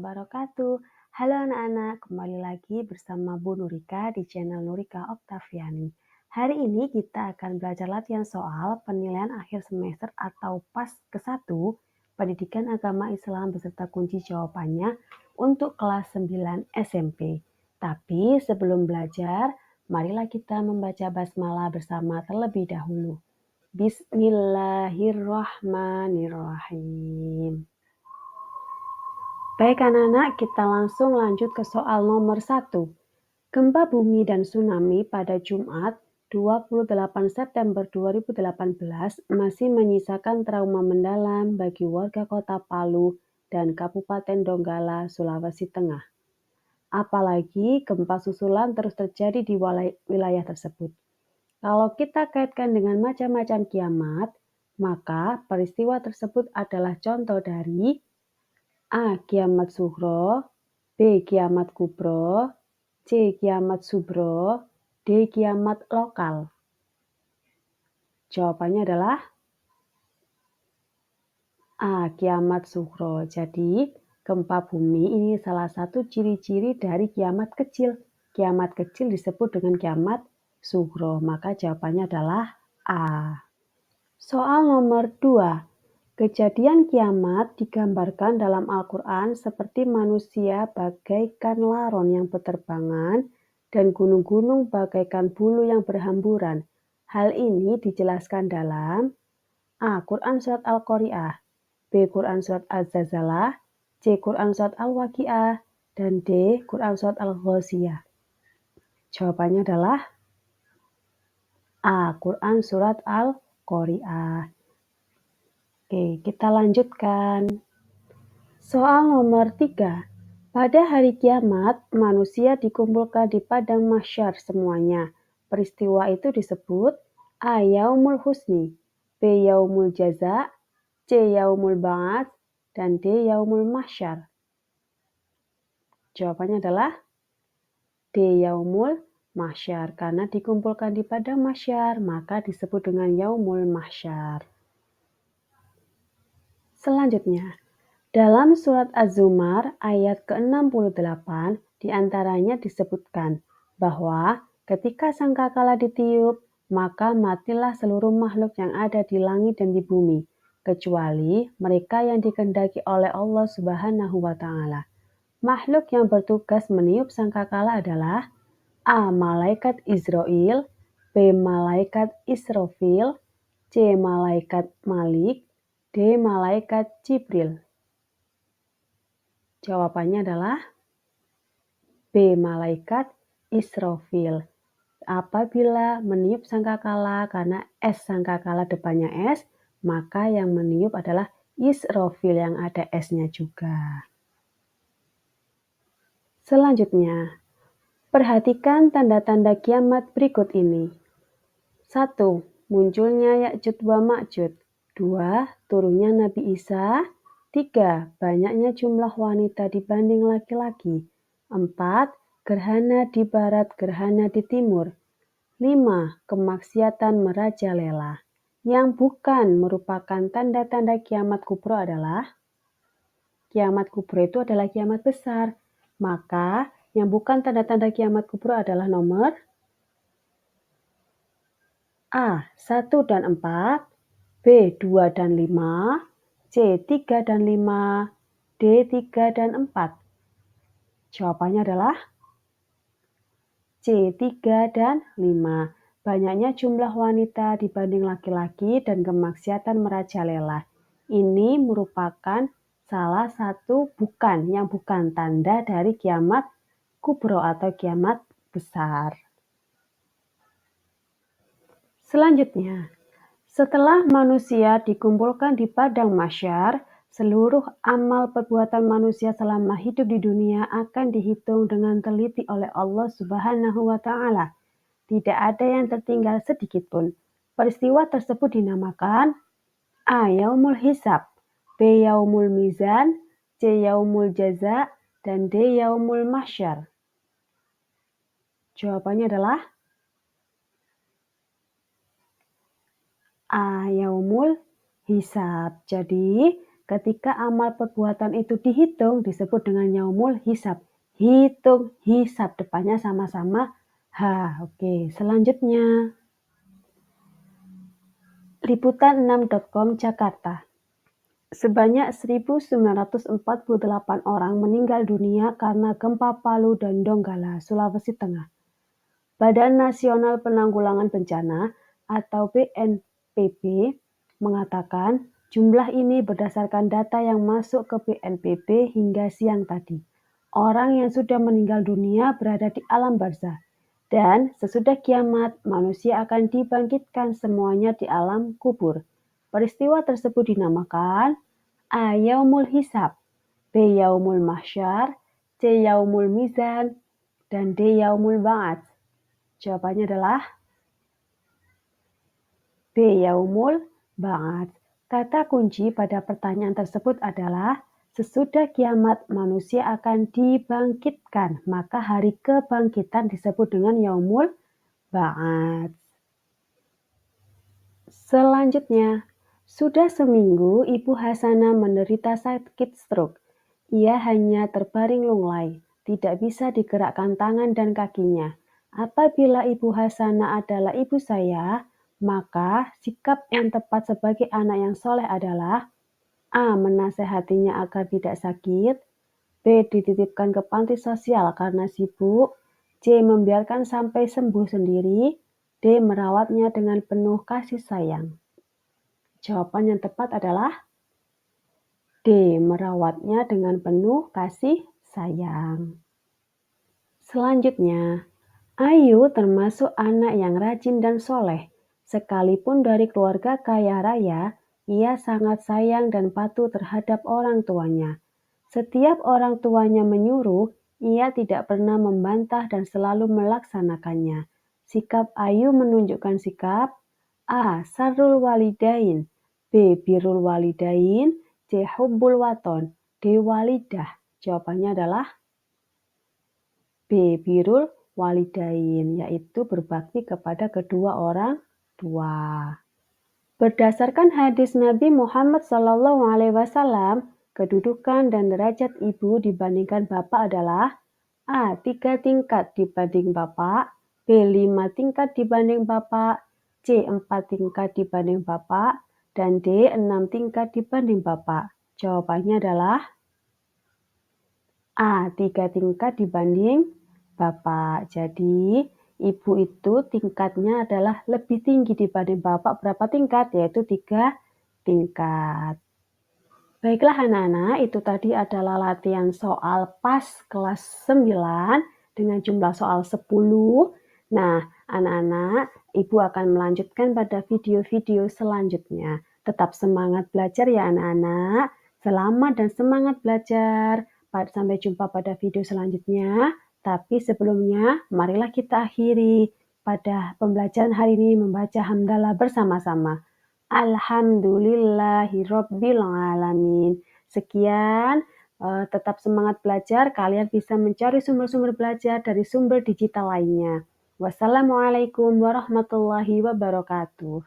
wabarakatuh. Halo anak-anak, kembali lagi bersama Bu Nurika di channel Nurika Oktaviani. Hari ini kita akan belajar latihan soal penilaian akhir semester atau PAS ke-1 Pendidikan Agama Islam beserta kunci jawabannya untuk kelas 9 SMP. Tapi sebelum belajar, marilah kita membaca basmalah bersama terlebih dahulu. Bismillahirrahmanirrahim. Baik anak-anak, kita langsung lanjut ke soal nomor 1. Gempa bumi dan tsunami pada Jumat 28 September 2018 masih menyisakan trauma mendalam bagi warga kota Palu dan Kabupaten Donggala, Sulawesi Tengah. Apalagi gempa susulan terus terjadi di wilayah tersebut. Kalau kita kaitkan dengan macam-macam kiamat, maka peristiwa tersebut adalah contoh dari A. Kiamat Sughro, B. Kiamat Kubro, C. Kiamat Subro, D. Kiamat Lokal. Jawabannya adalah A. Kiamat Sughro. Jadi, gempa bumi ini salah satu ciri-ciri dari kiamat kecil. Kiamat kecil disebut dengan kiamat Sughro. Maka jawabannya adalah A. Soal nomor 2. Kejadian kiamat digambarkan dalam Al-Quran seperti manusia bagaikan laron yang berterbangan dan gunung-gunung bagaikan bulu yang berhamburan. Hal ini dijelaskan dalam A. Quran Surat Al-Qari'ah, B. Quran Surat Az-Zalzalah, C. Quran Surat Al-Waqi'ah, dan D. Quran Surat Al-Ghashiyah. Jawabannya adalah A. Quran Surat Al-Qari'ah. Oke, kita lanjutkan. Soal nomor 3. Pada hari kiamat, manusia dikumpulkan di padang mahsyar semuanya. Peristiwa itu disebut A. Yaumul Husni, B. Yaumul Jaza, C. Yaumul Ba'ats, dan D. Yaumul Mahsyar. Jawabannya adalah D. Yaumul Mahsyar. Karena dikumpulkan di padang mahsyar, maka disebut dengan Yaumul Mahsyar. Selanjutnya, dalam surat Az-Zumar ayat ke-68 diantaranya disebutkan bahwa ketika sangkakala ditiup, maka matilah seluruh makhluk yang ada di langit dan di bumi, kecuali mereka yang dikehendaki oleh Allah Subhanahu wa Ta'ala. Makhluk yang bertugas meniup sangkakala adalah A. Malaikat Israel, B. Malaikat Israfil, C. Malaikat Malik, D. Malaikat Jibril. Jawabannya adalah B. Malaikat Israfil. Apabila meniup sangkakala karena S sangkakala depannya S, maka yang meniup adalah Israfil yang ada S-nya juga. Selanjutnya, perhatikan tanda-tanda kiamat berikut ini. 1. Munculnya Ya'juj wa Ma'juj. 2. Turunnya Nabi Isa. 3. Banyaknya jumlah wanita dibanding laki-laki. 4. Gerhana di barat, gerhana di timur. 5. Kemaksiatan merajalela. Yang bukan merupakan tanda-tanda kiamat kubro adalah kiamat kubro itu adalah kiamat besar. Maka yang bukan tanda-tanda kiamat kubro adalah nomor A. 1 dan 4, B. 2 dan 5, C. 3 dan 5, D. 3 dan 4. Jawabannya adalah C. 3 dan 5. Banyaknya jumlah wanita dibanding laki-laki dan kemaksiatan merajalela. Ini merupakan salah satu yang bukan tanda dari kiamat kubro atau kiamat besar. Selanjutnya, setelah manusia dikumpulkan di padang mahsyar, seluruh amal perbuatan manusia selama hidup di dunia akan dihitung dengan teliti oleh Allah Subhanahu wa Ta'ala. Tidak ada yang tertinggal sedikit pun. Peristiwa tersebut dinamakan A. Yaumul Hisab, B. Yaumul Mizan, C. Yaumul Jaza, dan D. Yaumul Mahsyar. Jawabannya adalah A. Yaumul Hisab. Jadi, Ketika amal perbuatan itu dihitung disebut dengan yaumul hisab. Hitung, hisab, depannya sama-sama H. Oke, selanjutnya. Liputan6.com Jakarta. Sebanyak 1.948 orang meninggal dunia karena gempa Palu dan Donggala, Sulawesi Tengah. Badan Nasional Penanggulangan Bencana atau BNPB mengatakan jumlah ini berdasarkan data yang masuk ke BNPB hingga siang tadi. Orang yang sudah meninggal dunia berada di alam barzah. Dan sesudah kiamat, manusia akan dibangkitkan semuanya di alam kubur. Peristiwa tersebut dinamakan A. Yaumul Hisab, B. Yaumul Mahsyar, C. Yaumul Mizan, dan D. Yaumul Ba'ats. Jawabannya adalah B. Yaumul Ba'ats. Kata kunci pada pertanyaan tersebut adalah sesudah kiamat manusia akan dibangkitkan, maka hari kebangkitan disebut dengan Yaumul Ba'ats. Selanjutnya, sudah seminggu Ibu Hasanah menderita sakit stroke. Ia hanya terbaring lunglai, tidak bisa digerakkan tangan dan kakinya. Apabila Ibu Hasanah adalah ibu saya, maka sikap yang tepat sebagai anak yang soleh adalah A. Menasehatinya agar tidak sakit, B. Dititipkan ke panti sosial karena sibuk, C. Membiarkan sampai sembuh sendiri, D. Merawatnya dengan penuh kasih sayang. Jawaban yang tepat adalah D. Merawatnya dengan penuh kasih sayang. Selanjutnya, Ayu termasuk anak yang rajin dan soleh. Sekalipun dari keluarga kaya raya, ia sangat sayang dan patuh terhadap orang tuanya. Setiap orang tuanya menyuruh, ia tidak pernah membantah dan selalu melaksanakannya. Sikap Ayu menunjukkan sikap A. Sarrul walidain, B. Birrul walidain, C. Hubbul waton, D. Walidah. Jawabannya adalah B. Birrul walidain, yaitu berbakti kepada kedua orang tua. Berdasarkan hadis Nabi Muhammad SAW, kedudukan dan derajat ibu dibandingkan bapak adalah A. 3 tingkat dibanding bapak, B. 5 tingkat dibanding bapak, C. 4 tingkat dibanding bapak, dan D. 6 tingkat dibanding bapak. Jawabannya adalah A. 3 tingkat dibanding bapak. Jadi, ibu itu tingkatnya adalah lebih tinggi dibanding bapak berapa tingkat? Yaitu 3 tingkat. Baiklah anak-anak, itu tadi adalah latihan soal PAS kelas 9 dengan jumlah soal 10. Nah, anak-anak, Ibu akan melanjutkan pada video-video selanjutnya. Tetap semangat belajar ya anak-anak. Selamat dan semangat belajar. Sampai jumpa pada video selanjutnya. Tapi sebelumnya, marilah kita akhiri pada pembelajaran hari ini membaca hamdalah bersama-sama. Alhamdulillahirabbil alamin. Sekian, tetap semangat belajar. Kalian bisa mencari sumber-sumber belajar dari sumber digital lainnya. Wassalamualaikum warahmatullahi wabarakatuh.